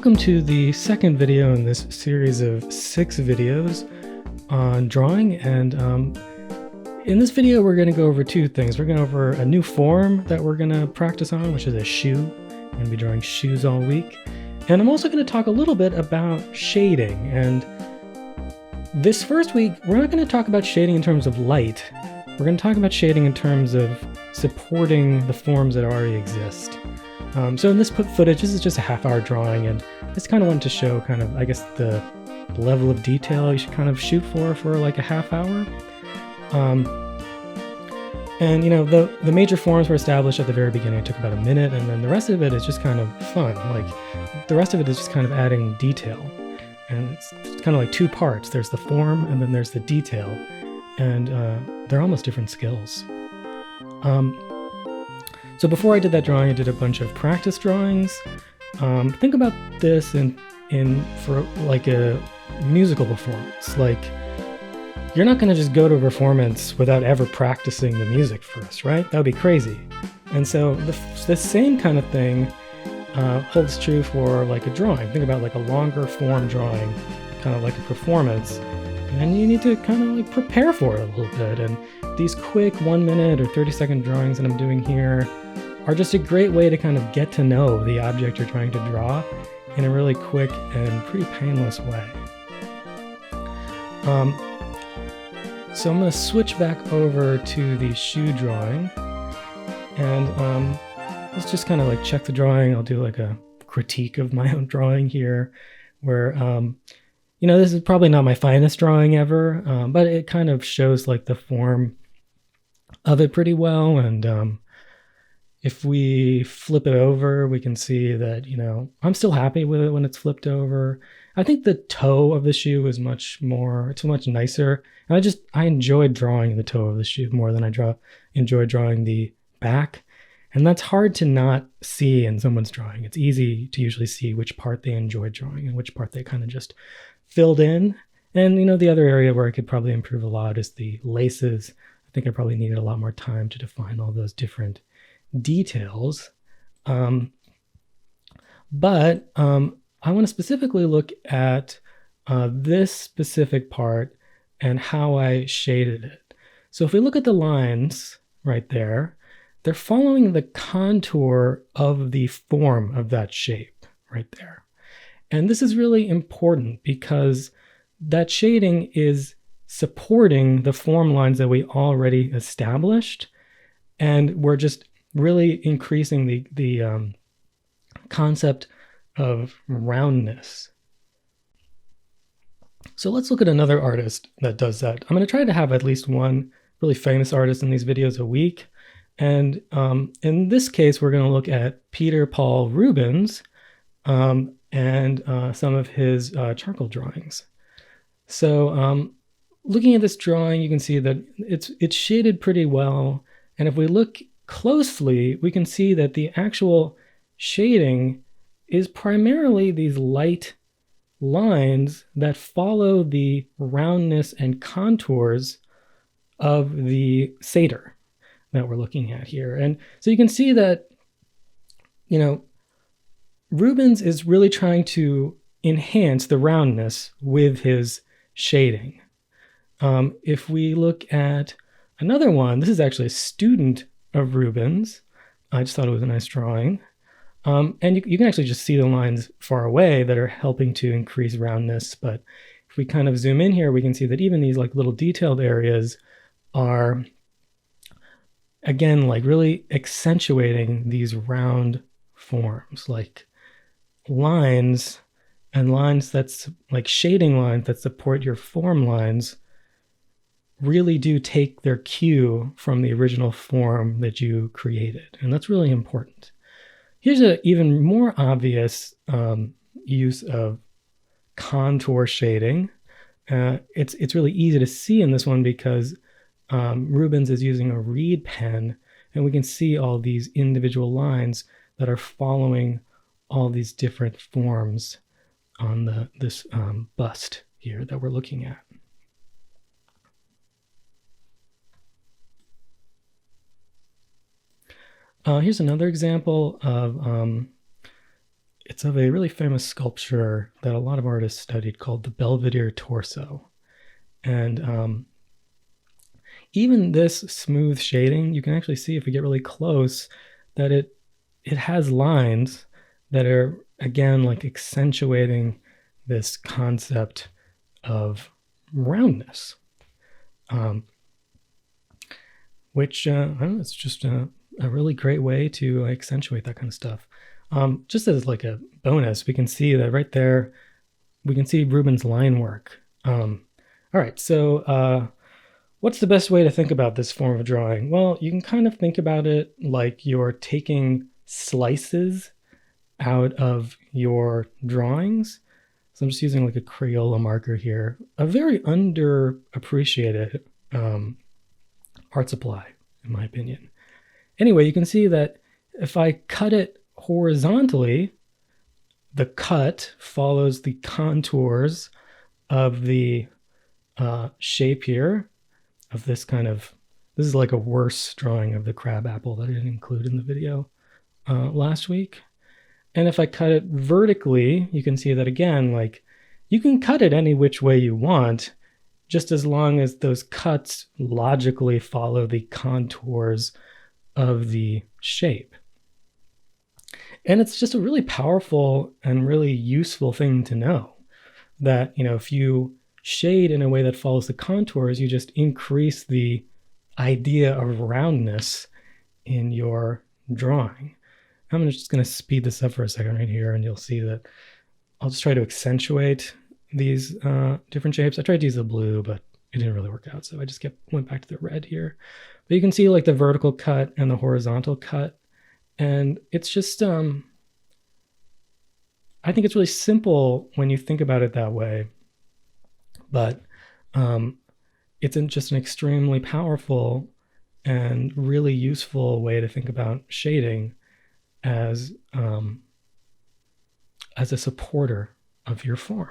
Welcome to the second video in this series of 6 videos on drawing, and in this video we're going to go over 2 things. We're going to go over a new form that we're going to practice on, which is a shoe. I'm going to be drawing shoes all week, and I'm also going to talk a little bit about shading. And this first week we're not going to talk about shading in terms of light. We're going to talk about shading in terms of supporting the forms that already exist. So in this footage, this is just a half-hour drawing, and I just kind of wanted to show kind of, I guess, the level of detail you should kind of shoot for like a half hour. And you know, the major forms were established at the very beginning. It took about a minute, and then the rest of it is just kind of fun. Like, the rest of it is just kind of adding detail. And it's kind of like 2 parts. There's the form, and then there's the detail. And they're almost different skills. So before I did that drawing, I did a bunch of practice drawings. Think about this for like a musical performance. Like, you're not going to just go to a performance without ever practicing the music first, right? That would be crazy. And so the same kind of thing holds true for like a drawing. Think about like a longer form drawing, kind of like a performance. And you need to kind of like prepare for it a little bit. And these quick 1-minute or 30-second drawings that I'm doing here are just a great way to kind of get to know the object you're trying to draw in a really quick and pretty painless way. So I'm going to switch back over to the shoe drawing, and let's just kind of like check the drawing. I'll do like a critique of my own drawing here, where you know, this is probably not my finest drawing ever, but it kind of shows like the form of it pretty well. And if we flip it over, we can see that, you know, I'm still happy with it when it's flipped over. I think the toe of the shoe is much nicer. And I enjoyed drawing the toe of the shoe more than I enjoy drawing the back. And that's hard to not see in someone's drawing. It's easy to usually see which part they enjoyed drawing and which part they kind of just filled in. And, you know, the other area where I could probably improve a lot is the laces. I think I probably needed a lot more time to define all those different details. But I want to specifically look at this specific part and how I shaded it. So if we look at the lines right there, they're following the contour of the form of that shape right there. And this is really important because that shading is supporting the form lines that we already established, and we're just really increasing the concept of roundness. So let's look at another artist that does that. I'm going to try to have at least one really famous artist in these videos a week. And in this case, we're going to look at Peter Paul Rubens and some of his charcoal drawings. So looking at this drawing, you can see that it's shaded pretty well. And if we look closely, we can see that the actual shading is primarily these light lines that follow the roundness and contours of the satyr that we're looking at here. And so you can see that, you know, Rubens is really trying to enhance the roundness with his shading. If we look at another one, this is actually a student of Rubens. I just thought it was a nice drawing. And you can actually just see the lines far away that are helping to increase roundness. But if we kind of zoom in here, we can see that even these like little detailed areas are, again, like really accentuating these round forms, like lines that's like shading lines that support your form lines really do take their cue from the original form that you created. And that's really important. Here's an even more obvious use of contour shading. It's really easy to see in this one because Rubens is using a reed pen, and we can see all these individual lines that are following all these different forms on this bust here that we're looking at. Here's another example of It's of a really famous sculpture that a lot of artists studied called the Belvedere torso. And even this smooth shading, you can actually see if we get really close that it has lines that are, again, like accentuating this concept of roundness, which I don't know, it's just a really great way to accentuate that kind of stuff. Just as like a bonus, we can see that right there, we can see Rubens' line work. All right, so what's the best way to think about this form of drawing? Well, you can kind of think about it like you're taking slices out of your drawings. So I'm just using like a Crayola marker here, a very underappreciated art supply, in my opinion. Anyway, you can see that if I cut it horizontally, the cut follows the contours of the shape here of this kind of, this is like a worse drawing of the crab apple that I didn't include in the video last week. And if I cut it vertically, you can see that again, like you can cut it any which way you want, just as long as those cuts logically follow the contours of the shape. And it's just a really powerful and really useful thing to know that, you know, if you shade in a way that follows the contours, you just increase the idea of roundness in your drawing. I'm just going to speed this up for a second right here, and you'll see that I'll just try to accentuate these different shapes. I tried to use the blue, but it didn't really work out, so I just went back to the red here. But you can see like the vertical cut and the horizontal cut, and it's just, I think it's really simple when you think about it that way, but it's just an extremely powerful and really useful way to think about shading as a supporter of your form.